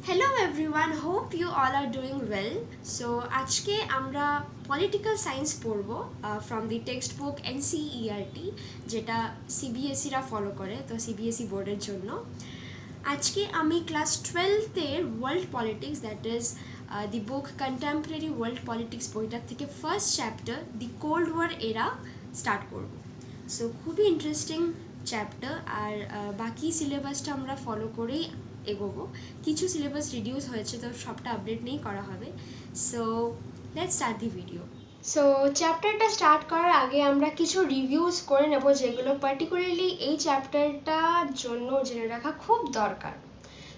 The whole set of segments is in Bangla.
Hello everyone, hope you all are doing well. So আজকে আমরা পলিটিক্যাল সায়েন্স পড়ব from the text book NCERT, যেটা সিবিএসই রা ফলো করে, তো সিবিএসই বোর্ডের জন্য। আজকে আমি ক্লাস 12-এর world politics, that is the book contemporary world politics বইটার থেকে first chapter the cold war era start করব। সো খুবই ইন্টারেস্টিং চ্যাপ্টার, আর বাকি সিলেবাসটা আমরা ফলো করেই এগোবো। কিছু সিলেবাস রিডিউস হয়েছে, তো সবটা আপডেট নেই করা হবে। So let's start the video. So চ্যাপ্টারটা স্টার্ট করার আগে আমরা কিছু রিভিউজ করে নেব, যেগুলো পার্টিকুলারলি এই চ্যাপ্টারটার জন্য জেনে রাখা খুব দরকার।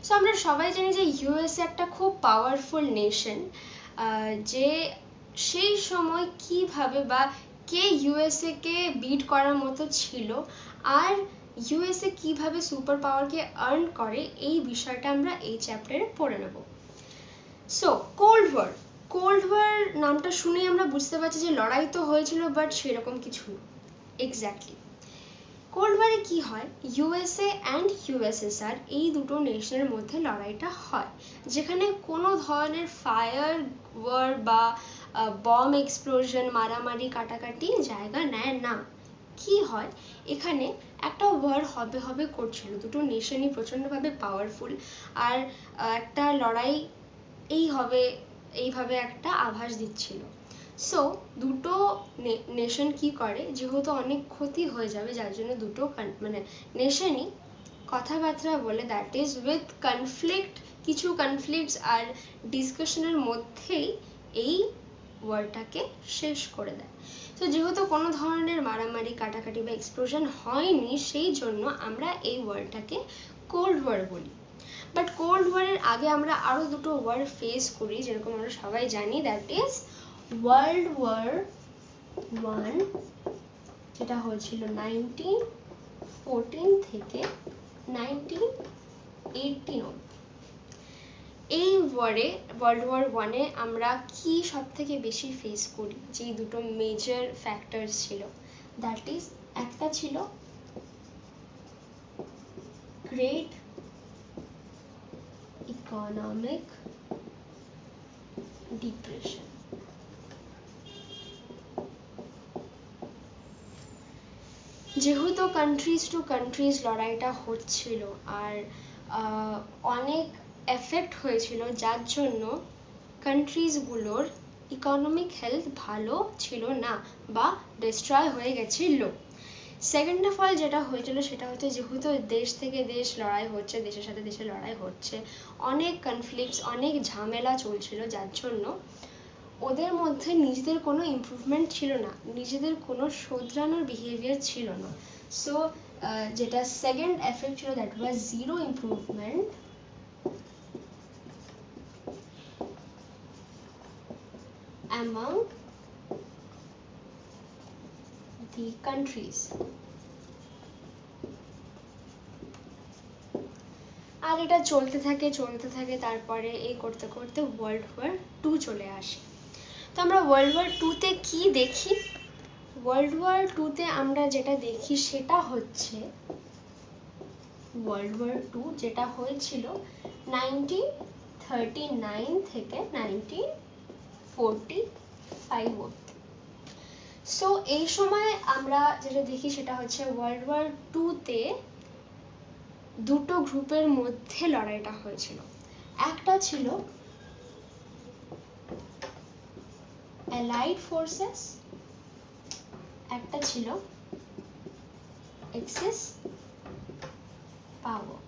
সো আমরা সবাই জানি যে ইউএসএ একটা খুব পাওয়ারফুল নেশন, যে সেই সময় কিভাবে বা কে ইউএসএ কে বিট করার মতো ছিল, আর ইউএসএ কিভাবে সুপার পাওয়ারকে আর্ন করে, এই বিষয়টা আমরা এই চ্যাপ্টারে পড়ে নেব। সো কোল্ড ওয়ার নামটা শুনেই আমরা বুঝতে পারছি যে লড়াই তো হয়েছিল, বাট সেরকম কিছু না। এক্স্যাক্টলি কোল্ড ওয়ারে কি হয়, ইউএসএ অ্যান্ড ইউএসএসআর এই দুটো নেশনের মধ্যে লড়াইটা হয়, যেখানে কোনো ধরনের ফায়ার ওয়ার বা বম এক্সপ্লোশন, মারামারি, কাটাকাটি জায়গা নেয় না। কি হয়, এখানে একটা ওয়ার হবে করছিল, দুটো নেশনই প্রচণ্ডভাবে পাওয়ারফুল, আর একটা লড়াই এইভাবে একটা আভাস দিচ্ছিল। সো দুটো নেশন কি করে, যেহেতু অনেক ক্ষতি হয়ে যাবে, যার জন্য দুটো নেশনই কথাবার্তা বলে, দ্যাট ইজ উইথ কিছু কনফ্লিক্টস আর ডিসকাশনের মধ্যেই এই ওয়ারটাকে শেষ করে দেয়। তো যেহেতু কোনো ধরনের মারামারি, কাটাকাটি বা এক্সপ্লোশন হয়নি, সেই জন্য আমরা এই ওয়ারটাকে কোল্ড ওয়ার বলি। বাট কোল্ড ওয়ারের আগে আমরা আরো দুটো ওয়ার ফেস করি, যেরকম আমরা সবাই জানি, দ্যাট ইজ ওয়ার্ল্ড ওয়ার 1, যেটা হয়েছিল 1914 থেকে 1918 অবধি। এই ওয়ার্ল্ড ওয়ার 1-এ আমরা কি সব থেকে বেশি ফেস করি, যে দুটো মেজর ফ্যাক্টর ছিল, দ্যাট ইজ একটা ছিল গ্রেট ইকোনমিক ডিপ্রেশন। যেহেতু কান্ট্রিজ টু কান্ট্রিজ লড়াইটা হচ্ছিল, আর অনেক এফেক্ট হয়েছিল, যার জন্য কান্ট্রিজগুলোর ইকোনমিক হেলথ ভালো ছিল না বা ডিস্ট্রয় হয়ে গেছিল। সেকেন্ড অফ অল যেটা হয়েছিল, সেটা হচ্ছে যেহেতু দেশ থেকে দেশ লড়াই হচ্ছে, দেশের সাথে দেশের লড়াই হচ্ছে, অনেক কনফ্লিক্টস, অনেক ঝামেলা চলছিল, যার জন্য ওদের মধ্যে নিজেদের কোনো ইমপ্রুভমেন্ট ছিল না, নিজেদের কোনো শোধরানোর বিহেভিয়ার ছিল না। সো যেটা সেকেন্ড এফেক্ট ছিল, that was zero improvement among the countries. আর এটা চলতে থাকে, তারপরে এই করতে করতে ওয়ার্ল্ড ওয়ার 2 চলে আসে। তো আমরা ওয়ার্ল্ড ওয়ার 2-তে কি দেখি? ওয়ার্ল্ড ওয়ার 2-তে আমরা যেটা দেখি সেটা হচ্ছে ওয়ার্ল্ড ওয়ার 2 যেটা হয়েছিল 1939 থেকে 1945 অবধি। সো এই সময় আমরা যেটা দেখি সেটা হচ্ছে ওয়ার্ল্ড ওয়ার 2-তে দুটো গ্রুপের মধ্যে লড়াইটা হয়েছিল। একটা ছিল অ্যালাইড ফোর্সেস, একটা ছিল এক্সিস পাওয়ার।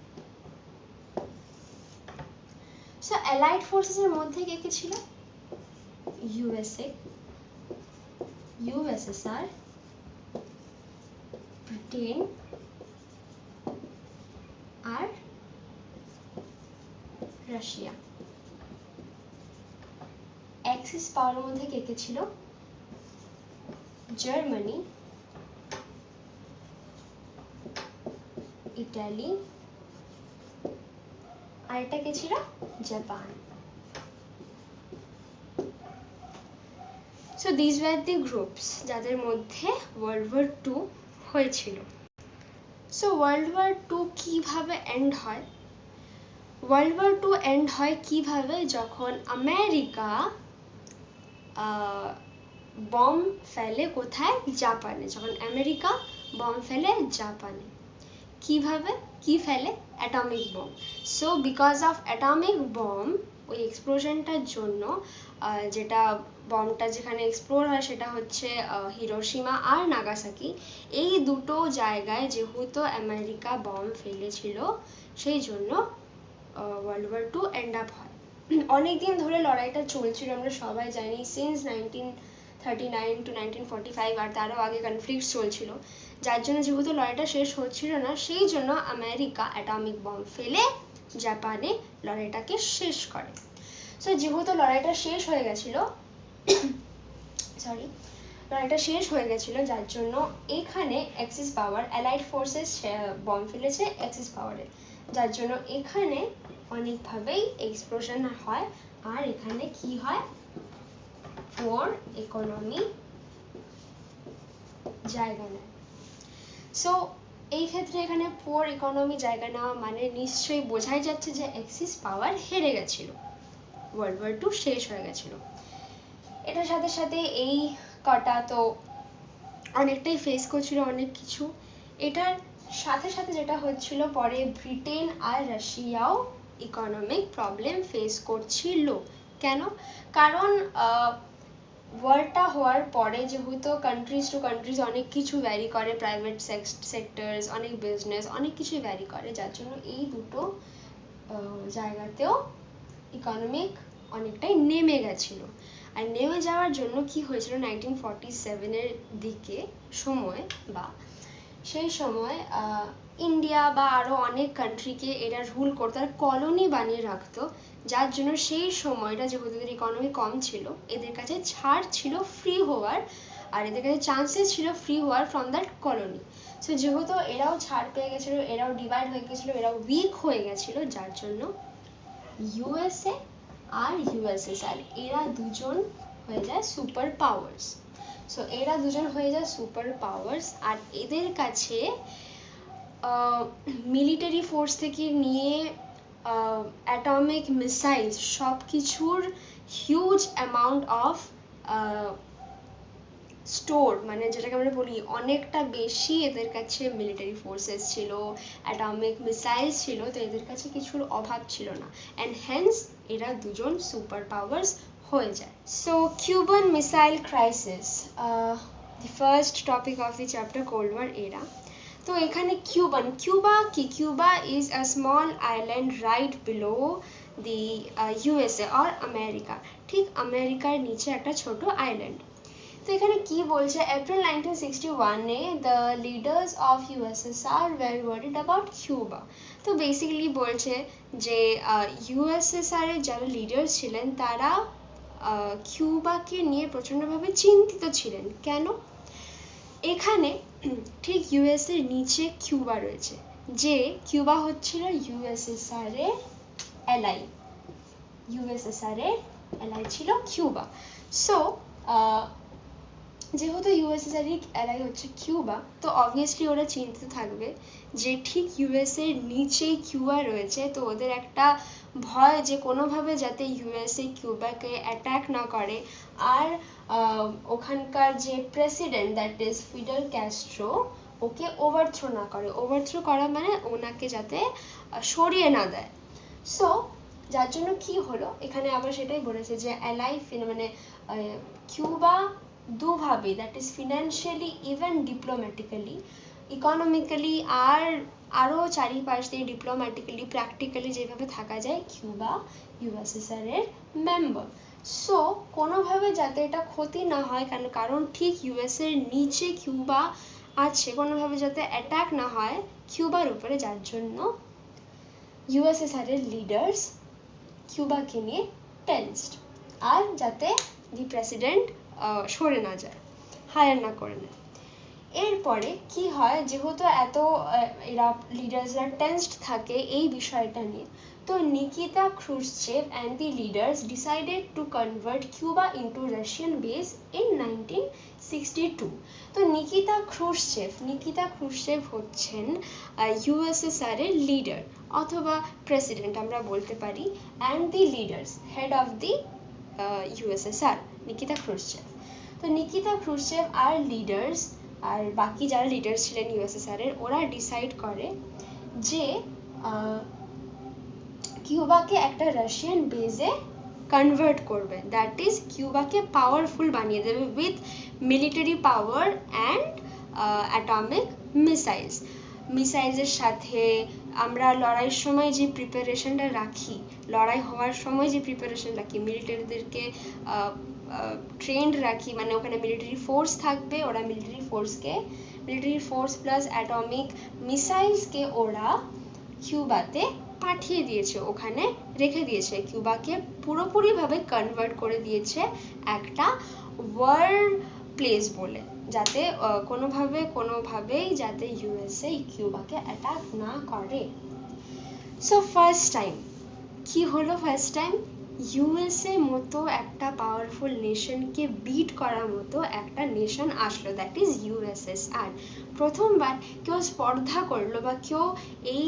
সো অ্যালাইড ফোর্সেসের মধ্যে কে কে ছিল? ইউএসএ, ইউএসএসআর, ব্রিটেন আর রাশিয়া। এক্সিস পাওয়ারের মধ্যে কে কে ছিল? জার্মানি, ইটালি, আর এটা কে ছিল? Japan. So this were the groups যাদের মধ্যে ওয়ার্ল্ড ওয়ার 2 হয়েছিল। সো ওয়ার্ল্ড ওয়ার 2 কিভাবে এন্ড হয়? ওয়ার্ল্ড ওয়ার টু এন্ড হয় কিভাবে, যখন আমেরিকা বম ফেলে কোথায়, জাপানে। যখন আমেরিকা বম ফেলে জাপানে। কিভাবে, কি ফেলে, atomic bomb. So because of atomic bomb, ওই এক্সপ্লোশনটার জন্য, যেটা বমটা যেখানে এক্সপ্লোর হয় সেটা হচ্ছে হিরোশিমা আর নাগাসাকি, এই দুটো জায়গায় যেহেতু আমেরিকা বম ফেলেছিল, সেই জন্য world war two end up হয়। অনেকদিন ধরে লড়াইটা চলছিল, আমরা সবাই জানি, সিন্স 1939 to 1945, আর তারও আগে কনফ্লিক্ট চলছিল, যার জন্য যেহেতু লড়াইটা শেষ হচ্ছিল না, সেই জন্য আমেরিকা অ্যাটমিক বম ফেলে জাপানে লড়াইটাকে শেষ করে। সো যেহেতু লড়াইটা শেষ হয়ে গেছিল লড়াইটা শেষ হয়ে গেছিল, যার জন্য এখানে এক্সিস পাওয়ার, অ্যালাইড ফোর্সেস বম ফেলেছে এক্সিস পাওয়ারে, যার জন্য এখানে অনেকভাবেই এক্সপ্লোশন হয়, আর এখানে কি হয়, ওর ইকোনমি জায়গা নেয়। সো এই ক্ষেত্রে এখানে পোর ইকোনমি জায়গা নেওয়া মানে নিশ্চয়ই বোঝাই যাচ্ছে যে এক্সিস পাওয়ার হেরে গেছিল, ওয়ার্ল্ড ওয়ার টু শেষ হয়ে গেছিল। এটার সাথে সাথে এই কটা তো অনেকটাই ফেস করছিল অনেক কিছু। এটার সাথে সাথে যেটা হচ্ছিল, পরে ব্রিটেন আর রাশিয়াও ইকোনমিক প্রবলেম ফেস করছিল। কেন? কারণ ওয়ারটা হওয়ার পরে যেহেতু কান্ট্রিজ টু কান্ট্রিজ অনেক কিছু ভ্যারি করে, প্রাইভেট সেক্টরস, অনেক বিজনেস, অনেক কিছুই ভ্যারি করে, যার জন্য এই দুটো জায়গাতেও ইকোনমিক অনেকটাই নেমে গেছিল। আর নেমে যাওয়ার জন্য কি হয়েছিল, 1947-এর দিকে সময়, বা সেই সময় ইন্ডিয়া বা আরও অনেক কান্ট্রিকে এরা রুল করতো, আর কলোনি বানিয়ে রাখতো, যার জন্য সেই সময়টা যেহেতু এদের ইকোনমি কম ছিল, এদের কাছে ছাড় ছিল ফ্রি হওয়ার, আর এদের কাছে চান্সেস ছিল ফ্রি হওয়ার ফ্রম দ্যাট কলোনি। সো যেহেতু এরাও ছাড় পেয়ে গেছিলো, এরাও ডিভাইড হয়ে গেছিলো, এরাও উইক হয়ে গেছিলো, যার জন্য ইউএসএ আর ইউএসএসআর এরা দুজন হয়ে যায় সুপার পাওয়ার্স। সো এরা দুজন হয়ে যায় সুপার পাওয়ার্স, আর এদের কাছে মিলিটারি ফোর্স থেকে নিয়ে অ্যাটমিক মিসাইলস সব কিছুর হিউজ অ্যামাউন্ট অফ স্টোর, মানে যেটাকে আমরা বলি অনেকটা বেশি এদের কাছে মিলিটারি ফোর্সেস ছিল, অ্যাটমিক মিসাইলস ছিল, তো এদের কাছে কিছুর অভাব ছিল না, অ্যান্ড হেন্স এরা দুজন সুপার পাওয়ার্স হয়ে যায়। So Cuban missile crisis, the first topic of the chapter cold war era. তো এখানে কিউবা কি, Cuba is a small island right below the USA or America, ঠিক আমেরিকার নিচে একটা ছোট আইল্যান্ড। তো এখানে কি বলছে, এপ্রিল 1961-এ the leaders of USSR war worried about Cuba. তো বেসিক্যালি বলছে যে ইউএসএসআর এর যারা লিডার ছিলেন তারা কিউবাকে নিয়ে প্রচণ্ডভাবে চিন্তিত ছিলেন। কেন? এখানে ঠিক ইউএস এর নিচে কিউবা রয়েছে, যে কিউবা হচ্ছিল ইউএসএসআর এর এলাই, ইউএসএসআর এর এলাই ছিল কিউবা। সো যেহেতু ইউএসএসআর এর এলাই হচ্ছে কিউবা, তো অবভিয়াসলি ওরা চিন্তিত থাকবে যে ঠিক ইউএস এর নিচেই কিউবা রয়েছে, তো ওদের একটা ভয় যে কোনোভাবে যাতে ইউএসএ কিউবাকে অ্যাটাক না করে, আর ওখানকার যে president that is fiddle Castro okay overthrow না করে, ওভারথ্রো করা মানে ওনাকে যাতে সরিয়ে না দেয়। সো যার জন্য কি হলো, এখানে আবার সেটাই বলেছে যে এলাই মানে কিউবা দুভাবে, that is financially, even diplomatically, economically, আর আরও চারিপাশ দিয়ে ডিপ্লোম্যাটিক্যালি, প্র্যাকটিক্যালি যেভাবে থাকা যায়, কিউবা ইউএসএসআর এর মেম্বার। সো কোনোভাবে যাতে এটা ক্ষতি না হয়, কারণ ঠিক ইউএস এর নিচে কিউবা আছে, কোনোভাবে যাতে অ্যাটাক না হয় কিউবার উপরে, যার জন্য ইউএসএসআর এর লিডার্স কিউবাকে নিয়ে টেন্সড, আর যাতে দি প্রেসিডেন্ট সরে না যায়, হায়ার না করে নেয়। এরপরে কি হয়, যেহেতু এত এরা লিডার্সরা টেন্সড থাকে এই বিষয়টা নিয়ে, তো Nikita Khrushchev and the leaders decided to convert Cuba into Russian base in 1962. তো নিকিতা ক্রুশ্চেভ হচ্ছেন ইউএসএসআর এর লিডার, অথবা প্রেসিডেন্ট আমরা বলতে পারি, and the leaders, head of the USSR, Nikita Khrushchev. তো নিকিতা ক্রুশ্চেভ আর লিডার্স, আর বাকি যারা লিডার্স ছিলেন ইউএসএসআর এর, ওরা ডিসাইড করে যে কিউবাকে একটা রাশিয়ান বেজে কনভার্ট করবে, দ্যাট ইজ কিউবাকে পাওয়ারফুল বানিয়ে দেবে with military power and atomic মিসাইলসের সাথে আমরা লড়াইয়ের সময় যে প্রিপারেশনটা রাখি, লড়াই হওয়ার সময় যে প্রিপারেশন রাখি, মিলিটারিদেরকে ট্রেন্ড রাখি, মানে ওখানে মিলিটারি ফোর্স থাকবে, ওরা মিলিটারি ফোর্স প্লাস অ্যাটমিক মিসাইলসকে ওরা কিউবাতে পাঠিয়ে দিয়েছে, ওখানে রেখে দিয়েছে, কিউবাকে পুরোপুরিভাবে কনভার্ট করে দিয়েছে একটা ওয়ার প্লেস বলে, যাতে কোনোভাবেই যাতে ইউএসএ কিউবাকে অ্যাটাক না করে। সো ফার্স্ট টাইম কি হলো, ফার্স্ট টাইম ইউএসএ মতো একটা পাওয়ারফুল নেশনকে বিট করার মতো একটা নেশন আসলো, দ্যাট ইজ ইউএসএসআর। প্রথমবার কেউ স্পর্ধা করলো বা কেউ এই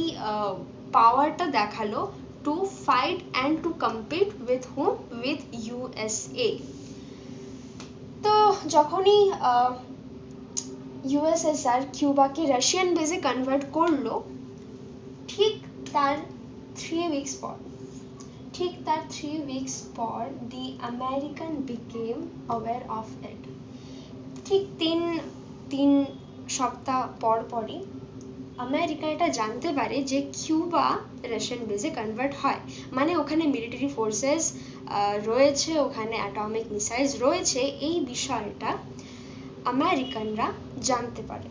পাওয়ারটা দেখালো to fight and two compete with hmm, with USA. তো যখনই ইউএসএসআর কিউবাকে রাশিয়ান বেজে কনভার্ট করলো, ঠিক তার 3 weeks পর the American became aware of it. ঠিক তিন সপ্তাহ পরই আমেরিকা এটা জানতে পারে যে কিউবা রাশিয়ান বেজে কনভার্ট হয়, মানে ওখানে মিলিটারি ফোর্সেস রয়েছে, ওখানে অ্যাটমিক মিসাইলস রয়েছে, এই বিষয়টা আমেরিকানরা জানতে পারে।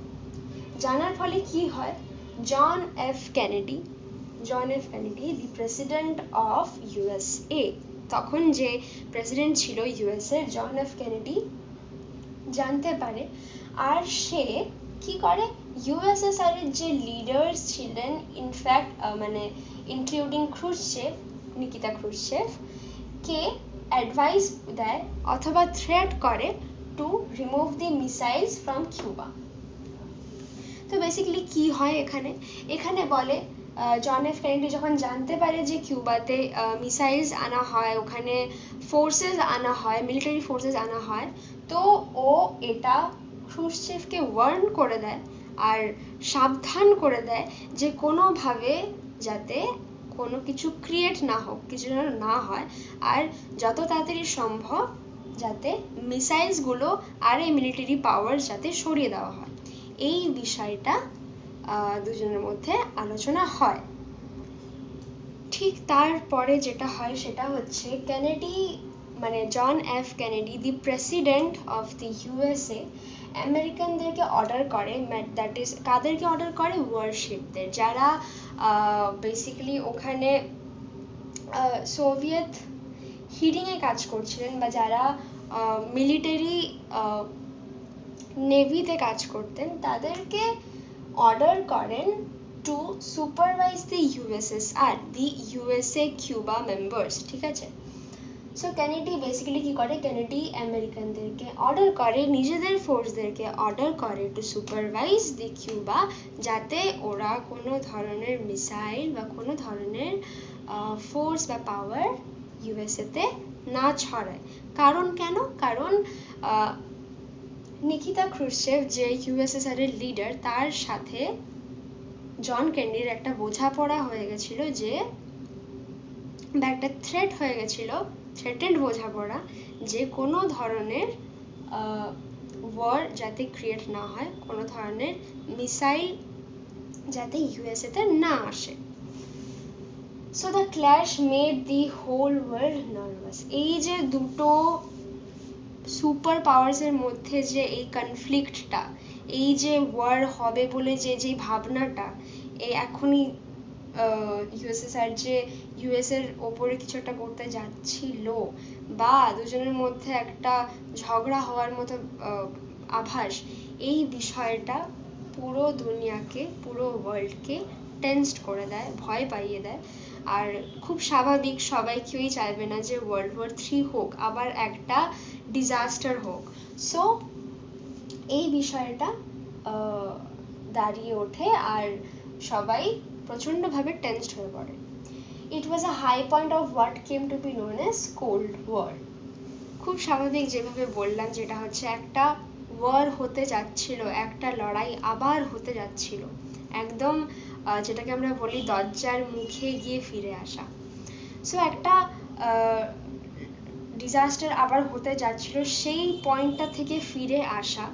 জানার ফলে কি হয়, John F Kennedy, the president of USA, তখন যে প্রেসিডেন্ট ছিল ইউএসএ, জন এফ কেনেডি জানতে পারে, আর সে কি করে, ইউএসএসআর এর যে লিডার্স ছিলেন, ইনফ্যাক্ট মানে ইনক্লুডিং ক্রুশ্চেভ, নিকিতা ক্রুশ্চেভ কে অ্যাডভাইস দেয় অথবা থ্রেট করে to remove the missiles from Cuba. তো বেসিক্যালি কি হয় এখানে বলে, জন এফ কেনেডি যখন জানতে পারে যে কিউবাতে মিসাইলস আনা হয়, ওখানে ফোর্সেস আনা হয়, মিলিটারি ফোর্সেস আনা হয়, তো ও এটা ক্রুশ্চেভকে ওয়ার্ন করে দেয় আর সাবধান করে দেয় যে কোনোভাবে যাতে কোনো কিছু ক্রিয়েট না হোক, কিছু যেন না হয়, আর যত তাড়াতাড়ি সম্ভব যাতে মিসাইলসগুলো আর এই মিলিটারি পাওয়ার যাতে সরিয়ে দেওয়া হয়, এই বিষয়টা দুজনের মধ্যে আলোচনা হয়। ঠিক তারপরে যেটা হয় সেটা হচ্ছে কেনেডি, মানে John F Kennedy, the president of the USA, আমেরিকানদেরকে অর্ডার করে, দ্যাট ইজ কাদেরকে অর্ডার করে, ওয়ারশিপদের, যারা বেসিক্যালি ওখানে সোভিয়েত হিডিংয়ে কাজ করছিলেন বা যারা মিলিটারি নেভিতে কাজ করতেন, তাদেরকে অর্ডার করেন টু সুপারভাইজ দি ইউএসএসআর, দি ইউএসএ কিউবা মেম্বার্স, ঠিক আছে। সো কেনেডি বেসিক্যালি কি করে, কেনেডি আমেরিকানদেরকে অর্ডার করে, নিজেদের ফোর্সদেরকে অর্ডার করে টু সুপারভাইজ দি কিউবা, যাতে ওরা কোনো ধরনের মিসাইল বা কোনো ধরনের ফোর্স বা পাওয়ার ইউএসএতে না ছড়ায়। কারণ নিকিতা ক্রুশ্চেভ যে ইউএসএসআর এর লিডার, তার সাথে জন কেনেডির একটা বোঝাপড়া হয়ে গেছিল, যে বা একটা থ্রেট হয়ে গেছিল, থ্রেটেন্ড বোঝাপড়া, যে কোনো ধরনের ওয়ার যাতে ক্রিয়েট না হয়, কোনো ধরনের মিসাইল যাতে ইউএসএতে না আসে। So the clash made the whole world nervous. এই যে দুটো সুপার পাওয়ার্সের মধ্যে যে এই কনফ্লিক্টটা, এই যে ওয়ার হবে বলে যে ভাবনাটা, এই এখনই ইউএসএসআর যে ইউএসএর ওপরে কিছু একটা করতে যাচ্ছিল, বা দুজনের মধ্যে একটা ঝগড়া হওয়ার মতো আভাস, এই বিষয়টা পুরো দুনিয়াকে, পুরো ওয়ার্ল্ডকে টেন্সড করে দেয়, ভয় পাইয়ে দেয়। আর খুব স্বাভাবিক, সবাই কেউই চাইবে না যে ওয়ার্ল্ড ওয়ার 3 হোক, আবার একটা ডিজাস্টার হোক। সো এই বিষয়টা দাঁড়িয়ে ওঠে, আর সবাই প্রচণ্ডভাবে টেন্সড হয়ে পড়ে। It was a high point of what came to be known as cold war. খুব স্বাভাবিক যেভাবে বললাম, যেটা হচ্ছে একটা ওয়ার হতে যাচ্ছিল, একটা লড়াই আবার হতে যাচ্ছিল, একদম যেটাকে আমরা বলি দরজার মুখে গিয়ে ফিরে আসা। সো একটা ডিজাস্টার আবার হতে যাচ্ছিল, সেই পয়েন্টটা থেকে ফিরে আসা,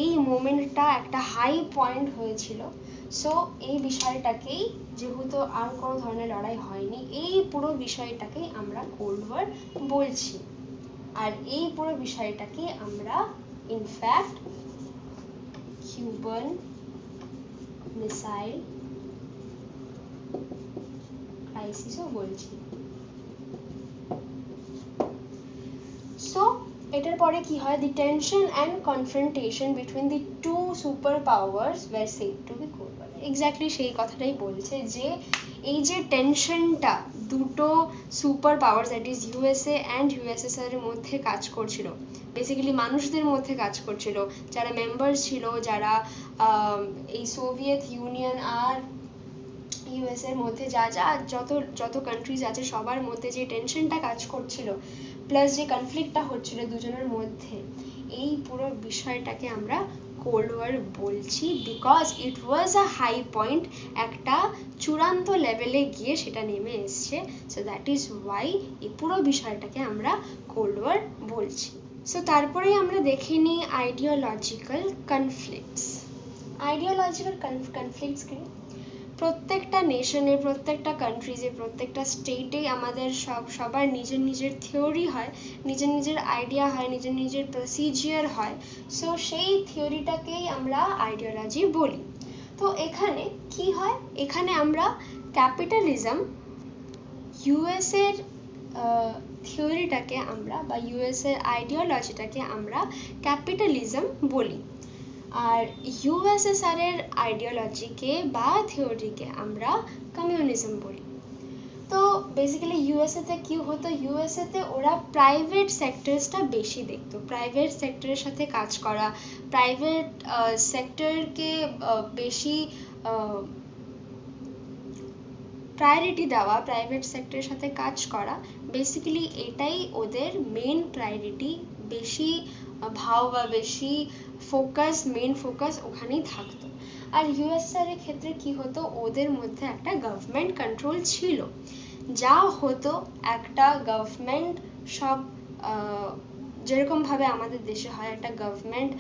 এই মোমেন্টটা একটা হাই পয়েন্ট হয়েছিল। সো এই বিষয়টাকেই, যেহেতু আর কোনো ধরনের লড়াই হয়নি, এই পুরো বিষয়টাকেই আমরা কোল্ড ওয়ার বলছি। আর এই পুরো বিষয়টাকে আমরা ইনফ্যাক্ট কিউবান মিসাইল ক্রাইসিসও বলছি। সো এটার পরে কি হয়, the tension and confrontation between the two super powers were said to be cold war. Exactly সেই কথাটাই বলছে, যে এই যে টেনশনটা দুটো super powers, that is USA and USSR এর মধ্যে কাজ করছিল, বেসিক্যালি মানুষদের মধ্যে কাজ করছিল, যারা মেম্বার্স ছিল, যারা এই সোভিয়েত ইউনিয়ন আর ইউএস এর মধ্যে যত কান্ট্রিজ আছে সবার মধ্যে যে টেনশনটা কাজ করছিল, প্লাস যে কনফ্লিক্টটা হচ্ছিল দুজনের মধ্যে, এই পুরো বিষয়টাকে আমরা কোল্ড ওয়ার বলছি, because it was a high point, একটা চূড়ান্ত লেভেলে গিয়ে সেটা নেমে এসছে। সো দ্যাট ইজ ওয়াই এই পুরো বিষয়টাকে আমরা কোল্ড ওয়ার বলছি। সো তারপরেই আমরা দেখে নিই আইডিওলজিক্যাল কনফ্লিক্টস। আইডিওলজিক্যাল কনফ্লিক্টস কি? প্রত্যেকটা নেশনে, প্রত্যেকটা কান্ট্রিজে, প্রত্যেকটা স্টেটে আমাদের সবার নিজের নিজের থিওরি হয়, নিজের নিজের আইডিয়া হয়, নিজের নিজের প্রসিজিয়ার হয়। সো সেই থিওরিটাকেই আমরা আইডিওলজি বলি। তো এখানে কি হয়, এখানে আমরা ক্যাপিটালিজম, ইউএস এর থিওরিটাকে আমরা, বা ইউএস এর আইডিওলজিটাকে আমরা ক্যাপিটালিজম বলি, আর ইউএসএসআর এর আইডিওলজিকে বা থিওরিকে আমরা কমিউনিজম বলি। তো বেসিক্যালি ইউএসএতে কি হতো, ইউএসএতে ওরা প্রাইভেট সেক্টরসটা বেশি দেখতো, প্রাইভেট সেক্টরের সাথে কাজ করা, প্রাইভেট সেক্টরকে বেশি প্রায়োরিটি দেওয়া, প্রাইভেট সেক্টরের সাথে কাজ করা, বেসিক্যালি এটাই ওদের মেন প্রায়োরিটি, বেশি ভাও বা বেশি ফোকাস, মেন ফোকাস ওখানেই থাকতো। আর ইউএসএর ক্ষেত্রে কি হতো, ওদের মধ্যে একটা গভর্নমেন্ট কন্ট্রোল ছিল, যা হতো একটা গভর্নমেন্ট সব যেরকমভাবে আমাদের দেশে হয়, একটা গভর্নমেন্ট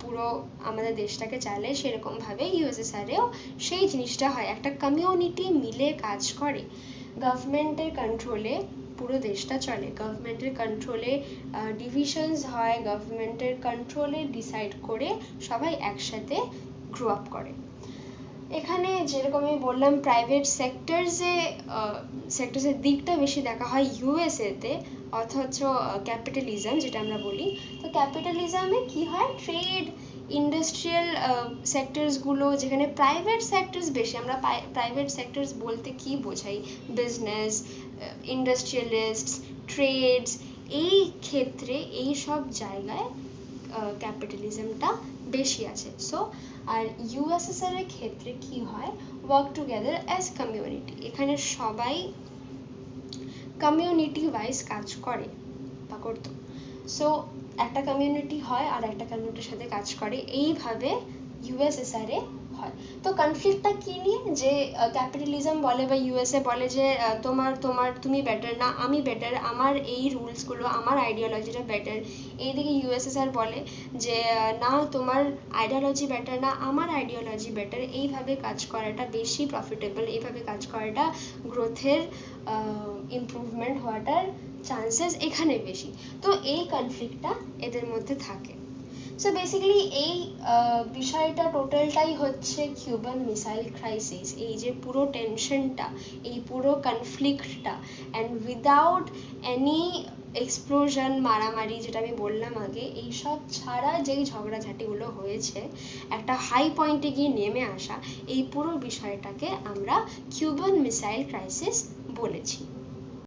পুরো আমাদের দেশটাকে চালে, সেরকমভাবে ইউএসএসআরেও সেই জিনিসটা হয়, একটা কমিউনিটি মিলে কাজ করে, গভর্নমেন্টের কন্ট্রোলে পুরো দেশটা চলে, গভর্নমেন্টের কন্ট্রোলে ডিভিশনস হয়, গভর্নমেন্টের কন্ট্রোলে ডিসাইড করে সবাই একসাথে গ্রো আপ করে। এখানে যেরকম আমি বললাম, প্রাইভেট সেক্টরসের দিকটা বেশি দেখা হয় ইউএসএতে, অথচ ক্যাপিটালিজম যেটা আমরা বলি, তো ক্যাপিটালিজমে কি হয়, ট্রেড, ইন্ডাস্ট্রিয়াল সেক্টরসগুলো, যেখানে প্রাইভেট সেক্টরস বেশি, আমরা প্রাইভেট সেক্টরস বলতে কি বোঝাই, বিজনেস, ইন্ডাস্ট্রিয়ালিস্টস, ট্রেডস, এই ক্ষেত্রে এই সব জায়গায় ক্যাপিটালিজমটা বেশি আছে। সো আর ইউএসএসআর এর ক্ষেত্রে কি হয়, ওয়ার্ক টুগেদার অ্যাজ কমিউনিটি, এখানে সবাই কমিউনিটি ওয়াইজ কাজ করে বা করতো। সো একটা কমিউনিটি হয় আর একটা কমিউনিটির সাথে কাজ করে, এইভাবে ইউএসএসআর এ হয়। তো কনফ্লিক্টটা কি নিয়ে, যে ক্যাপিটালিজম বলে বা ইউএসএ বলে যে তুমি বেটার না, আমি বেটার, আমার এই রুলসগুলো, আমার আইডিওলজিটা বেটার। এইদিকে ইউএসএসআর বলে যে না, তোমার আইডিওলজি বেটার না, আমার আইডিওলজি বেটার। এইভাবে কাজ করাটা বেশি প্রফিটেবল, এইভাবে কাজ করাটা গ্রোথের, ইমপ্রুভমেন্ট হওয়াটার চান্সেস এখানে বেশি। তো এই কনফ্লিক্টটা এদের মধ্যে থাকে। সো বেসিক্যালি এই বিষয়টা টোটালটাই হচ্ছে কিউবান মিসাইল ক্রাইসিস, এই যে পুরো টেনশনটা, এই পুরো কনফ্লিক্টটা, অ্যান্ড উইদাউট এনি এক্সপ্লোশন, মারামারি, যেটা আমি বললাম আগে, এইসব ছাড়া যেই ঝগড়াঝাটিগুলো হয়েছে, একটা হাই পয়েন্টে গিয়ে নেমে আসা, এই পুরো বিষয়টাকে আমরা কিউবান মিসাইল ক্রাইসিস বলেছি।